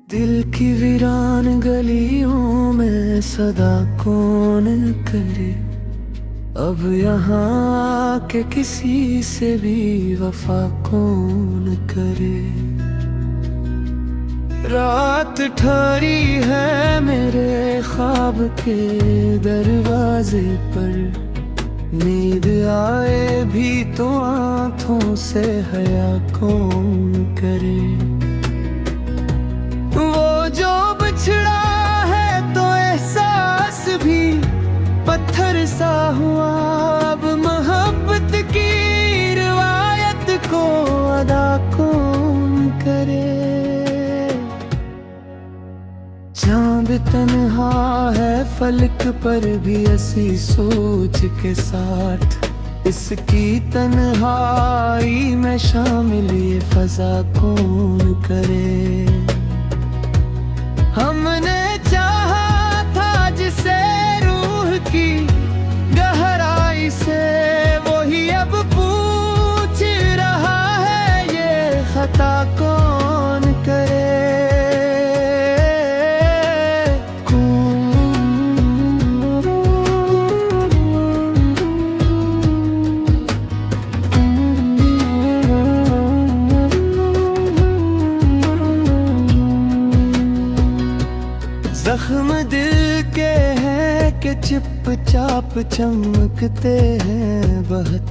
दिल की वीरान गलियों में सदा कौन करे, अब यहाँ आके किसी से भी वफा कौन करे। रात ठहरी है मेरे ख्वाब के दरवाजे पर, नींद आए भी तो आँखों से हया कौन करे। वो जो बिछड़ा है तो एहसास भी पत्थर सा हुआ, अब मोहब्बत की रिवायत को अदा कौन करे। चांद तन्हा है फलक पर भी ऐसी सोच के साथ, इसकी तन्हाई में शामिल ये फजा कौन करे। हमने चाहा था जिसे रूह की गहराई से, वही अब पूछ रहा है ये खता कौन करे। जख्म दिल के हैं कि चिपचाप चमकते हैं बहुत,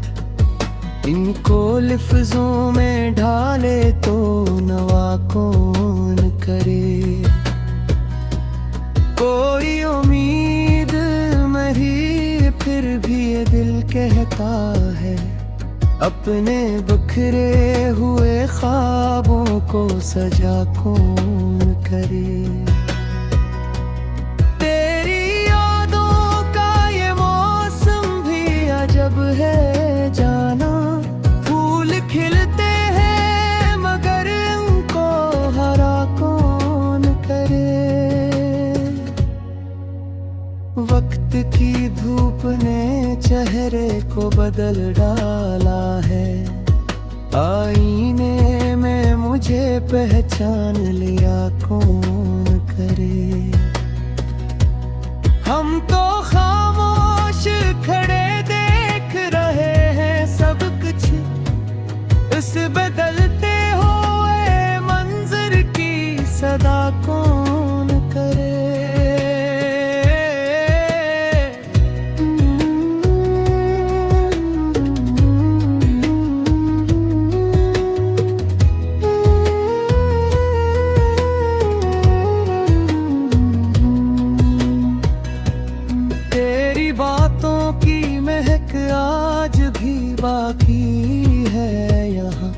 इनको लिफ्जों में ढाले तो नवा कौन करे। कोई उम्मीद मरी फिर भी ये दिल कहता है, अपने बिखरे हुए ख्वाबों को सजा कौन करे। जब है जाना फूल खिलते हैं मगर उनको हरा कौन करे। वक्त की धूप ने चेहरे को बदल डाला है, आईने में मुझे पहचान लिया कौन करे। हम तो खामोश खड़े सब कुछ इस बदलते हुए मंजर की सदा कौन करे। तेरी बातों की महक आज भी बाकी है यहाँ,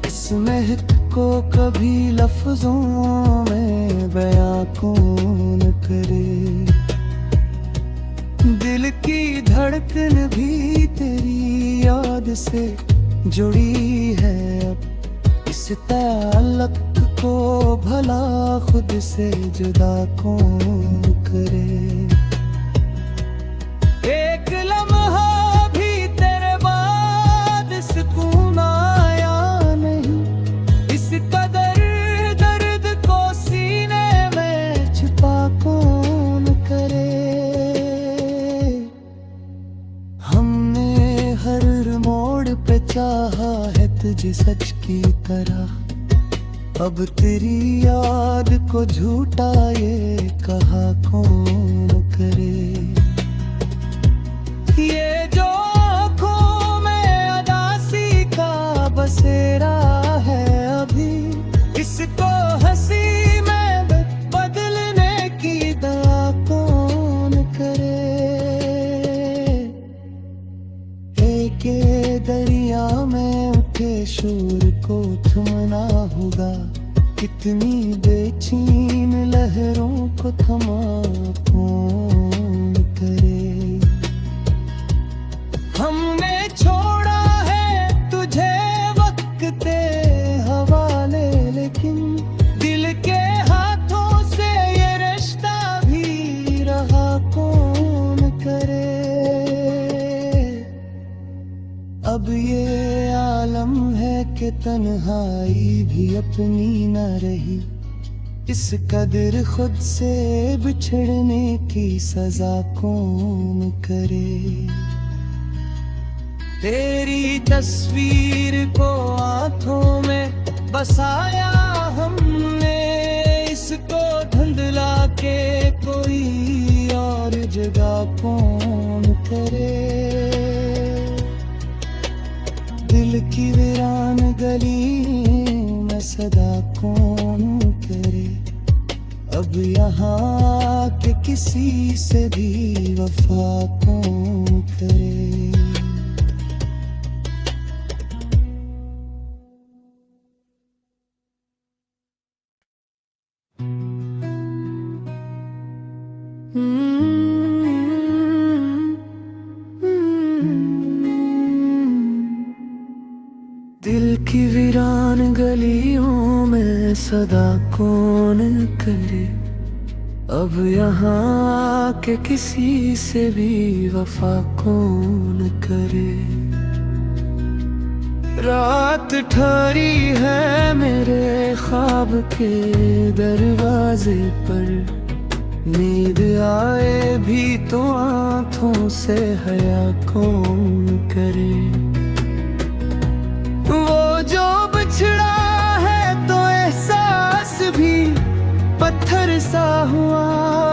इस महक को कभी लफ्जों में बयां कौन करे। दिल की धड़कन भी तेरी याद से जुड़ी है अब, इस ताल्लुक को भला खुद से जुदा कौन करे। एक लम्हा सुकून आया नहीं, इस कदर दर्द को सीने में छुपा कौन करे। हमने हर मोड़ पे चाहा है तुझे सच की तरह, अब तेरी याद को झूठा ये कहा कौन करे। ये जो बसेरा है अभी, इसको हंसी में बदलने की दया कौन करे। एक दरिया में उठे शोर को थमना होगा, कितनी बेचैन लहरों को थमा कौन करे। हमने छोड़ा है तुझे के हवाले, लेकिन दिल के हाथों से ये रिश्ता भी रहा कौन करे। तन्हाई भी अपनी न रही। इस कदर खुद से बिछड़ने की सजा कौन करे। तेरी तस्वीर को आंखों में बसाया हमने, इसको धुंधला के कोई और जगह कौन करे। दिल की वीरान गली में सदा कौन करे। अब यहाँ के किसी से भी वफा कौन करे। दिल की वीरान गलियों में सदा कौन करे। अब यहाँ के किसी से भी वफा कौन करे। रात ठहरी है मेरे ख्वाब के दरवाजे पर, नींद आए भी तो आँखों से हया कौन करे। वो जो बिछड़ा है तो एहसास भी पत्थर सा हुआ।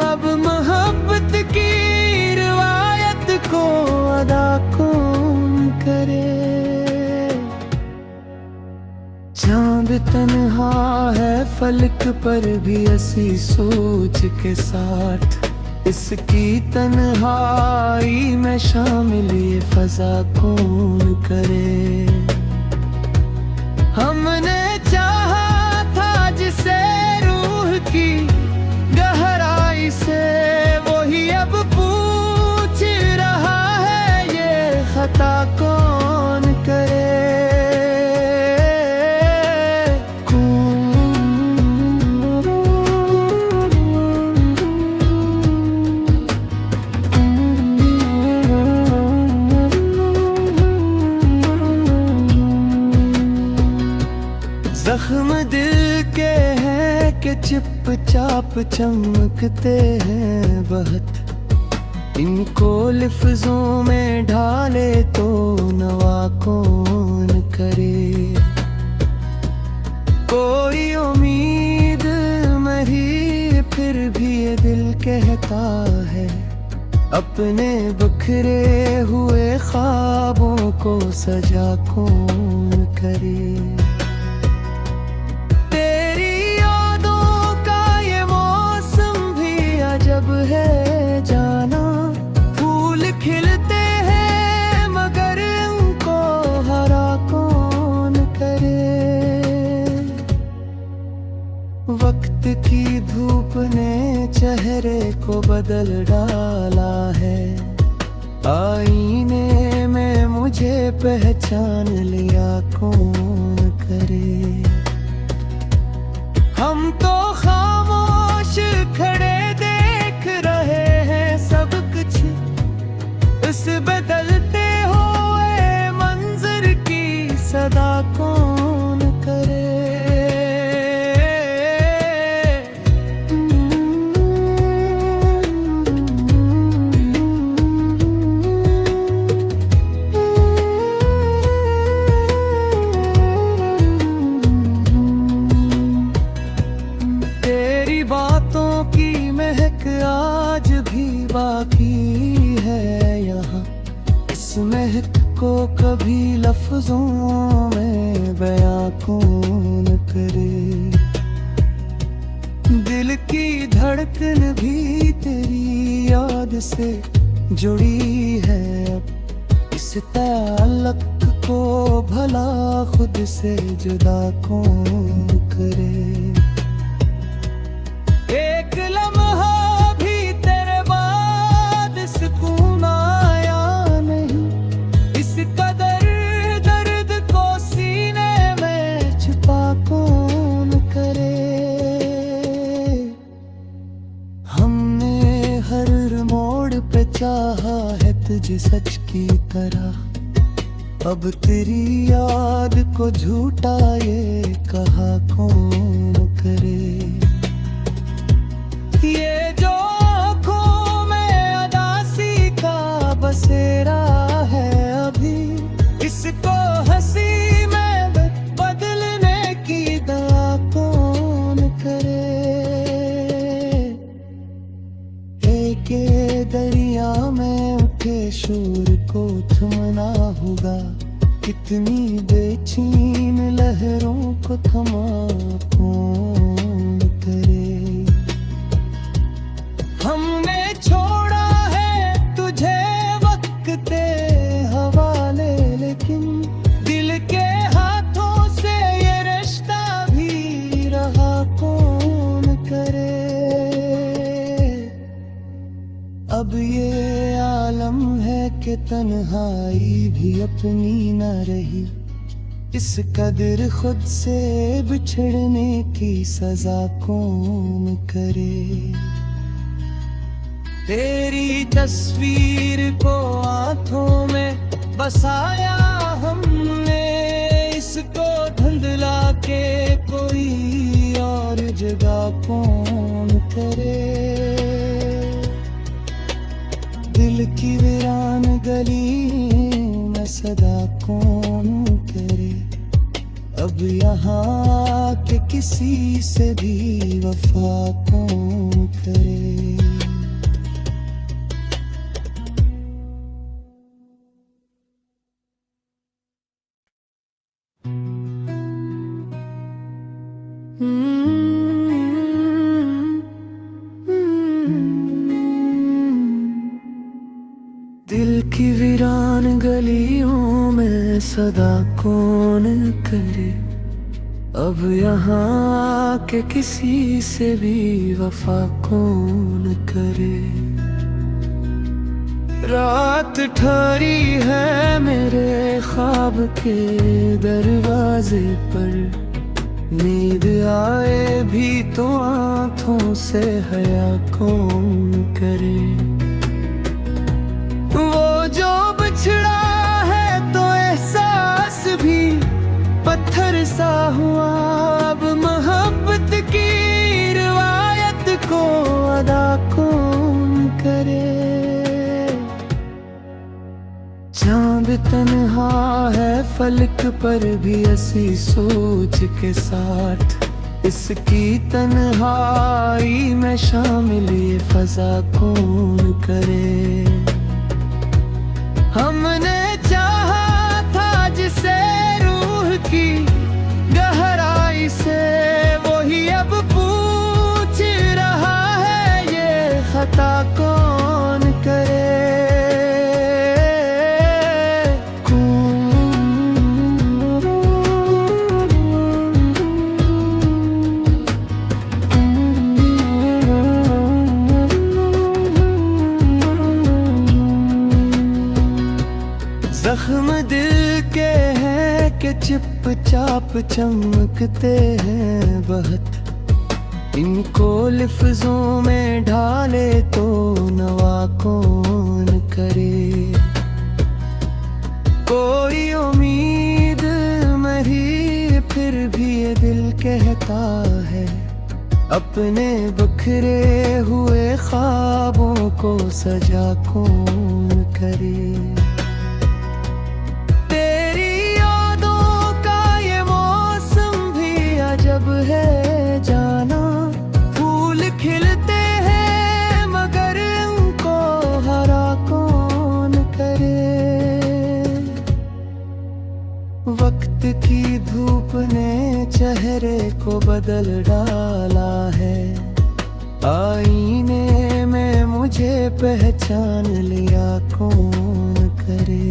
अब मोहब्बत की रिवायत को अदा कौन करे। चांद तन्हा है फलक पर भी ऐसी सोच के साथ, इसकी तन्हाई में शामिल ये फजा कौन करे। हमने चाहा था जिसे रूह की गहराई से, वही अब पूछ रहा है ये खता कौन करे। जख्म दिल के हैं कि चुपचाप चमकते हैं बहुत, इनको लफ्जों में ढाले तो नवा कौन करे। कोई उम्मीद मरी फिर भी ये दिल कहता है, अपने बिखरे हुए ख्वाबों को सजा कौन करे। जब है जाना फूल खिलते हैं मगर उनको हरा कौन करे। वक्त की धूप ने चेहरे को बदल डाला है, आईने में मुझे पहचान लिया कौन करे। हम तो खामोश खड़े सब कुछ इस बदलते हुए मंजर की सदा कौन करे। तेरी बातों की महक आज भी बाकी है यहाँ, इस महक को कभी लफ्जों में बयां कौन करे। दिल की धड़कन भी तेरी याद से जुड़ी है अब, इस ताल्लुक को भला खुद से जुदा कौन करे। एक लम्हा चाहा है तुझे सच की तरह, अब तेरी याद को झूठा ये कहा कौन करे। ये जो आँखों में अदासी का बसेरा है अभी, इसको हंसी में बदलने की दवा कौन करे। एक दरिया में उठे शोर को थमना होगा, कितनी बेचैन लहरों को थमा कौन करे। हमने छोड़ा है तुझे वक्त के हवाले, लेकिन दिल के हाथों से ये रिश्ता भी रहा कौन करे। अब ये आलम है कि तन्हाई भी अपनी न रही, इस कदर खुद से बिछड़ने की सजा कौन करे। तेरी तस्वीर को आंखों में बसाया हमने, इसको धुंधला के कोई और जगह कौन करे। दिल की वीरान गली में सदा कौन करे। अब यहाँ के किसी से भी वफा कौन करे। दिल की वीरान गलियों में सदा कौन करे। अब यहाँ के किसी से भी वफा कौन करे। रात ठहरी है मेरे ख्वाब के दरवाजे पर, नींद आए भी तो आँखों से हया कौन करे। वो जो बिछड़ा है तो एहसास भी पत्थर सा हुआ, अब मोहब्बत की रिवायत को अदा कौन करे। चांद तन्हा है फलक पर भी ऐसी सोच के साथ, इसकी तन्हाई में शामिल ये फजा कौन करे। हमने चाहा था जिसे रूह की गहराई से, वही अब पूछ रहा है ये खता कौन करे। जख्म दिल के हैं कि चिप चाप चमकते हैं बहुत, इनको लिफ्जों में ढाले तो नवा कौन करे। कोई उम्मीद मरी फिर भी ये दिल कहता है, अपने बिखरे हुए ख्वाबों को सजा कौन करे। जब है जाना फूल खिलते हैं मगर उनको हरा कौन करे। वक्त की धूप ने चेहरे को बदल डाला है, आईने में मुझे पहचान लिया कौन करे।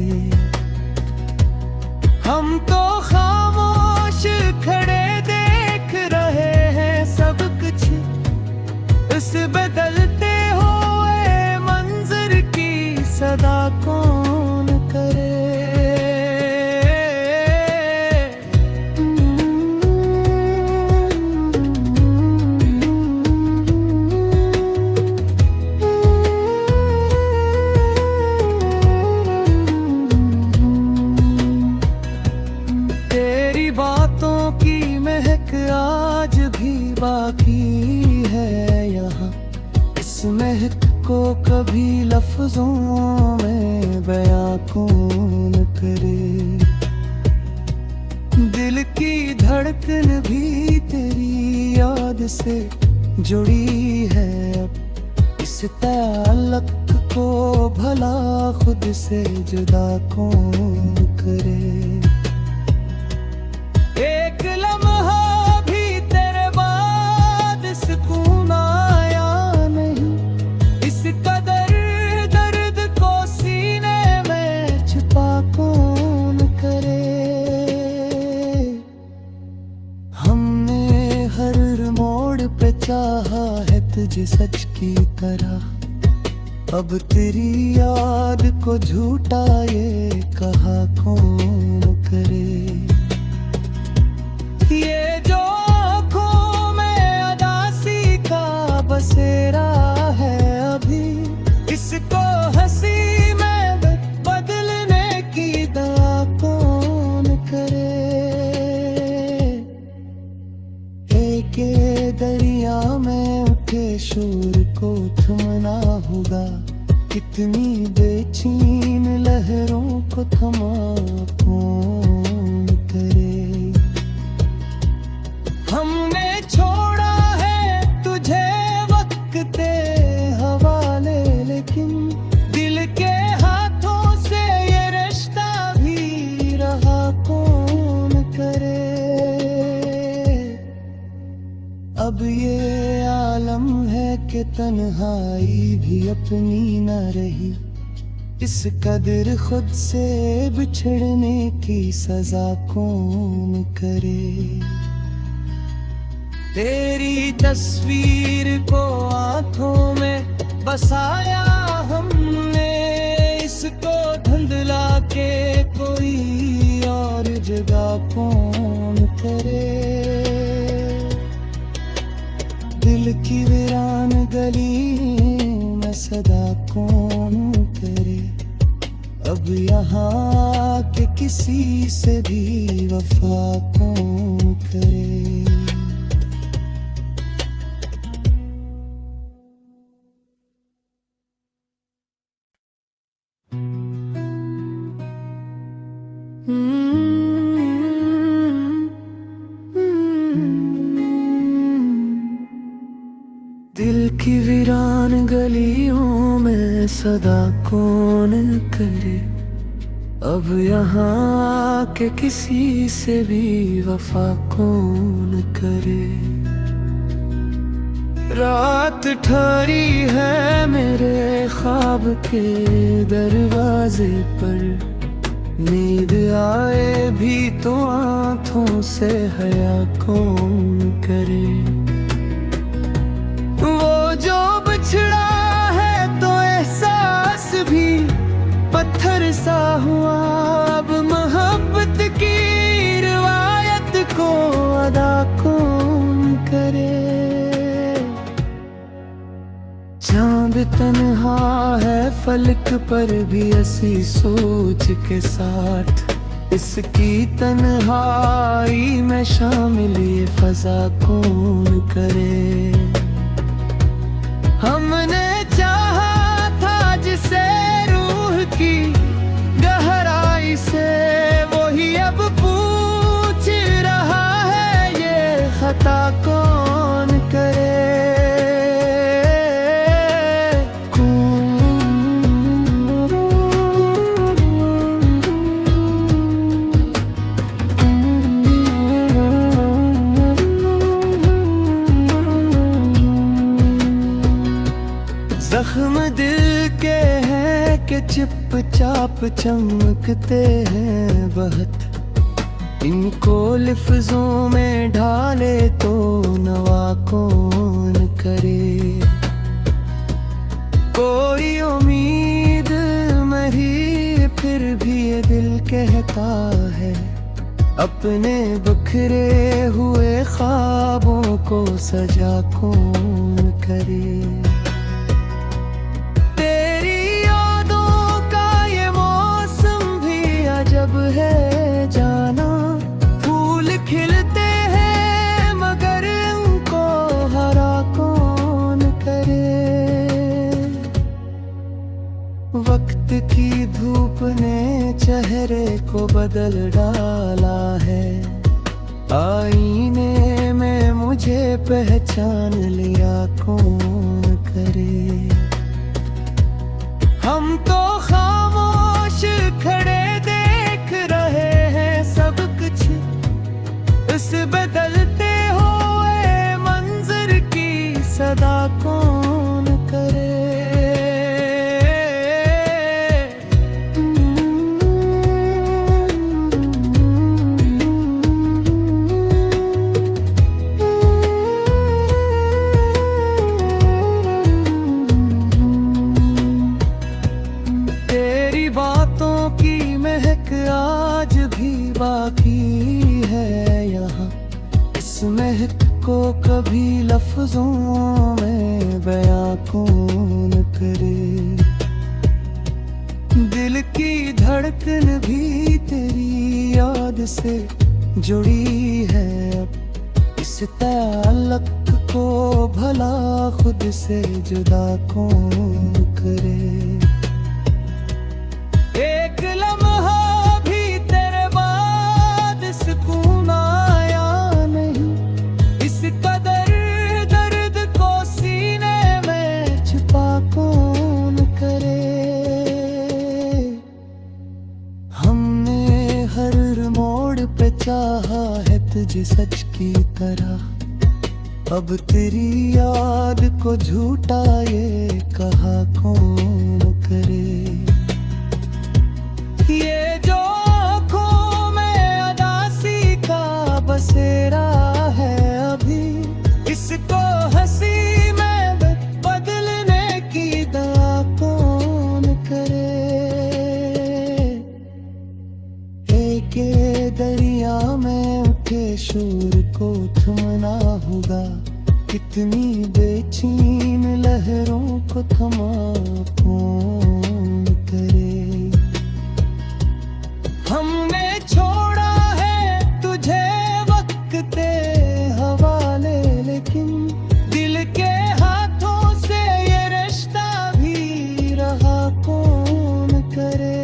हम तो खामोश खड़े सब कुछ इस बदलते हुए मंजर की सदा कौन करे। कभी लफ्जों में बयां कौन करे। दिल की धड़कन भी तेरी याद से जुड़ी है अब। इस ताल्लुक को भला खुद से जुदा कौन करे। एक लम्हा भी तेरे बाद सुकून आया नहीं। इस कदर दर्द को सीने में छुपा कौन करे। हमने हर मोड़ पे चाहा है तुझे सच की तरह। अब तेरी याद को झूठा ये कहा कौन करे। ये जो आँखों में अदासी का बसेरा है अभी, इसको हंसी में बदलने की दुआ कौन करे। एक दरिया में उठे शोर को थमना होगा। कितनी बेचैन लहरों को थमा कौन करे। हमने छोड़ा है तुझे वक्त के हवाले, लेकिन दिल के हाथों से ये रिश्ता भी रहा कौन करे। अब ये आलम है कि तन्हाई भी अपनी न रही। इस कदर खुद से बिछड़ने की सजा कौन करे। तेरी तस्वीर को आंखों में बसाया हमने, इसको धुंधला के कोई और जगह कौन करे। दिल की वीरान गली में सदा कौन करे। अब यहाँ के किसी से भी वफा कौन करे। दिल की वीरान गलियों में सदा कौन करे। अब यहाँ के किसी से भी वफा कौन करे। रात ठहरी है मेरे ख्वाब के दरवाजे पर। नींद आए भी तो आँखों से हया कौन करे। वो जो बिछड़ा है तो एहसास भी पत्थर सा हुआ। अब मोहब्बत की रिवायत को अदा कौन करे। चांद तन्हा है फलक पर भी ऐसी सोच के साथ। इसकी तन्हाई में शामिल ये फजा कौन करे। हमने चाहा था जिसे रूह की गहराई से, वही अब पूछ रहा है ये खता कौन करे। जख्म दिल के हैं कि चिप चाप चमकते हैं बहुत। इनको लिफ्जों में ढाले तो नवा कौन करे। कोई उम्मीद मरी फिर भी ये दिल कहता है, अपने बिखरे हुए ख्वाबों को सजा कौन करे। जब है जाना फूल खिलते हैं मगर उनको हरा कौन करे। वक्त की धूप ने चेहरे को बदल डाला है, आईने में मुझे पहचान लिया कौन करे। हम तो खामोश खड़े देख रहे हैं सब कुछ, इस बदलते हुए मंजर की सदा कौन करे। तेरी बातों की महक आज भी बाकी है यहाँ, इस महक को कभी लफ्जों में बयां कौन करे। दिल की धड़कन भी तेरी याद से जुड़ी है अब, इस ताल्लुक को भला खुद से जुदा कौन करे। एक लम्हा भी तेरे बाद सुकून आया नहीं, इस कदर दर्द को सीने में छुपा कौन करे। हमने हर मोड़ पे चाहा है तुझे सच की तरह, अब तेरी याद को झूठा ये कहा कौन करे। ये जो आँखों में अदासी का बसेरा है अभी, इसको हंसी में बदलने की दुआ कौन करे। एक दरिया में उठे शोर को थमना होगा, कितनी बेचैन लहरों को थमा कौन करे। हमने छोड़ा है तुझे वक्त के हवाले, लेकिन दिल के हाथों से ये रिश्ता भी रहा कौन करे।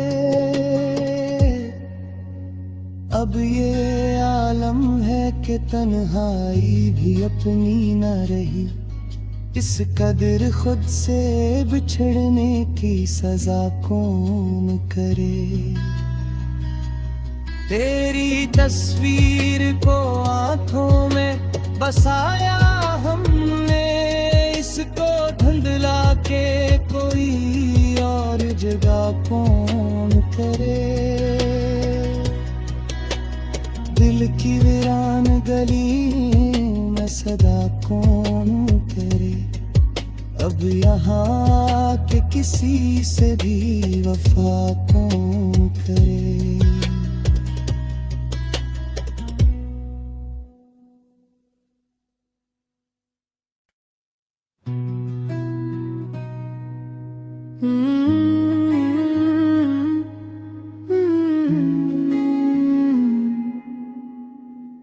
अब ये आलम है कि तन्हाई भी अपनी न रही, इस कदर खुद से बिछड़ने की सजा कौन करे। तेरी तस्वीर को आंखों में बसाया हमने, इसको धुंधला के कोई और जगह कौन करे। दिल की वीरान गली में सदा कौन करे, अब यहाँ के किसी से भी वफा कौन करे।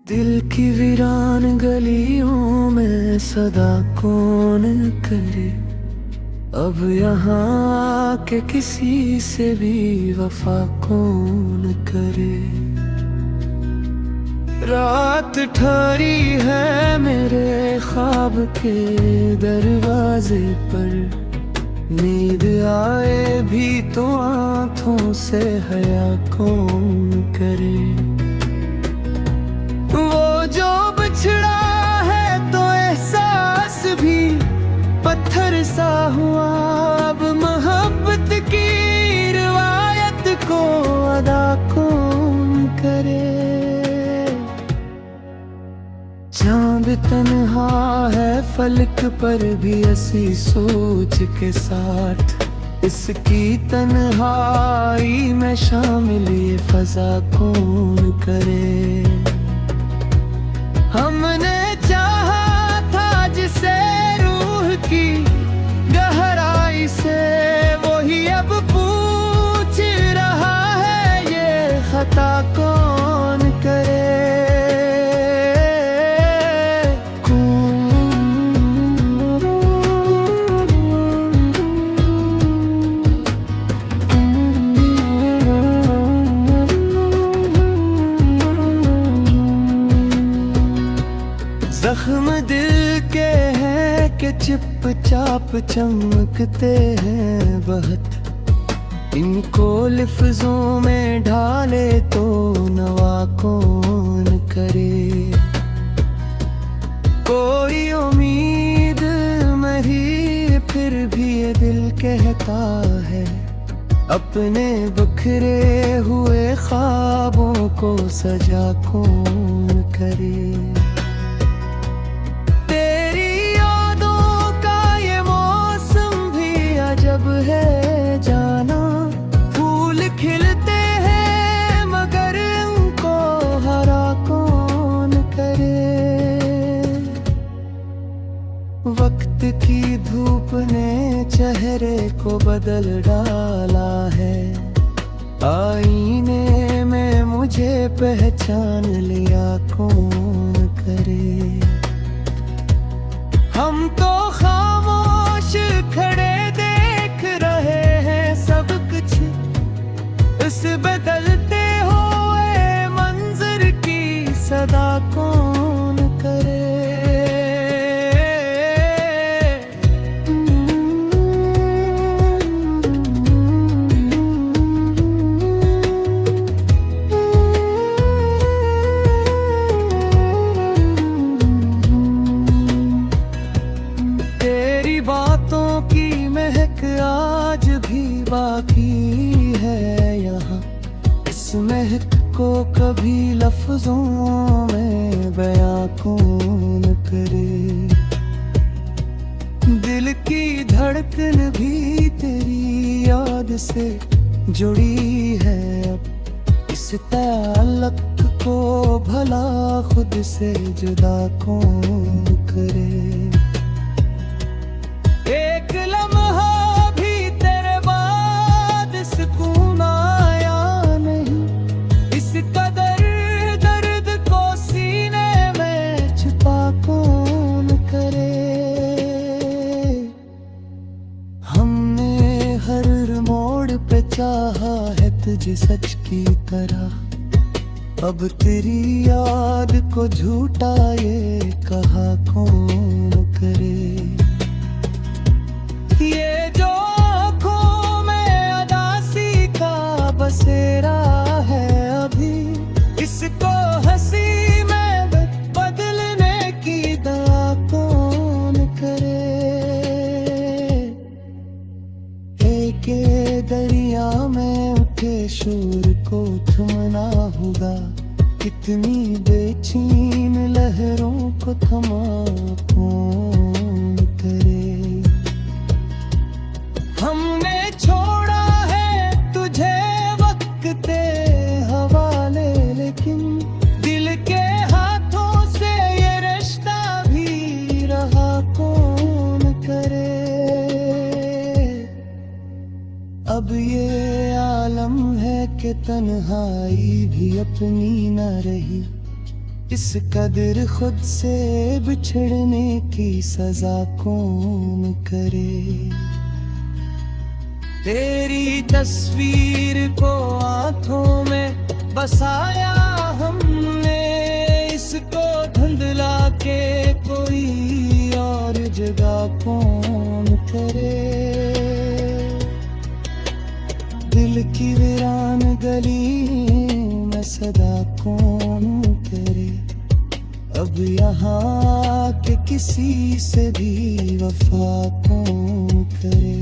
दिल की वीरान गलियों में सदा कौन करे, अब यहाँ के किसी से भी वफा कौन करे। रात ठहरी है मेरे ख्वाब के दरवाजे पर, नींद आए भी तो आँखों से हया कौन करे। वो जो बिछड़ा है तो एहसास भी पत्थर सा हुआ, अब मोहब्बत की रिवायत को अदा कौन करे। चांद तन्हा है फलक पर भी ऐसी सोच के साथ, इसकी तन्हाई में शामिल ये फजा कौन करे। हमने चाहा था जिसे रूह की गहराई से, वही अब पूछ रहा है ये खता कौन करे। चाप चमकते हैं बहुत, इनको लिफ्ज़ों में ढाले तो नवा कौन करे। कोई उम्मीद मरी फिर भी ये दिल कहता है, अपने बिखरे हुए ख्वाबों को सजा कौन करे। तेरी यादों का ये मौसम भी अजब है जाना, फूल खिलते हैं मगर उनको हरा कौन करे। वक्त की धूप ने चेहरे को बदल डाला है, आईने में मुझे पहचान लिया कौन करे। हम तो खामोश खड़े देख रहे हैं सब कुछ, इस बदलते हुए मंजर की सदा कौन करे। बातों की महक आज भी बाकी है यहाँ, इस महक को कभी लफ्जों में बयां कौन करे। दिल की धड़कन भी तेरी याद से जुड़ी है अब, इस ताल्लुक को भला खुद से जुदा कौन करे। एक लम्हा भी तेरे बाद सुकून आया नहीं, इस कदर दर्द को सीने में छुपा कौन करे। हमने हर मोड़ पे चाहा है तुझे सच की तरह, अब तेरी याद को झूठा ये कहा कौन करे। ये जो आँखों में अदासी का बसेरा है अभी, इसको हंसी में बदलने की दुआ कौन करे। एक दरिया में उठे शोर को थमना होगा, कितनी बेचैन लहरों को थमा कौन करे। हमने छोड़ा है तुझे वक्त के हवाले, लेकिन दिल के हाथों से ये रिश्ता भी रहा कौन करे। अब ये आलम है कि तन्हाई भी अपनी न रही, इस कदर खुद से बिछड़ने की सजा कौन करे। तेरी तस्वीर को आंखों में बसाया हमने, इसको धुंधला के कोई और जगह कौन करे। दिल की वीरान गली में सदा कौन करे। अब यहाँ के किसी से भी वफा कौन करे।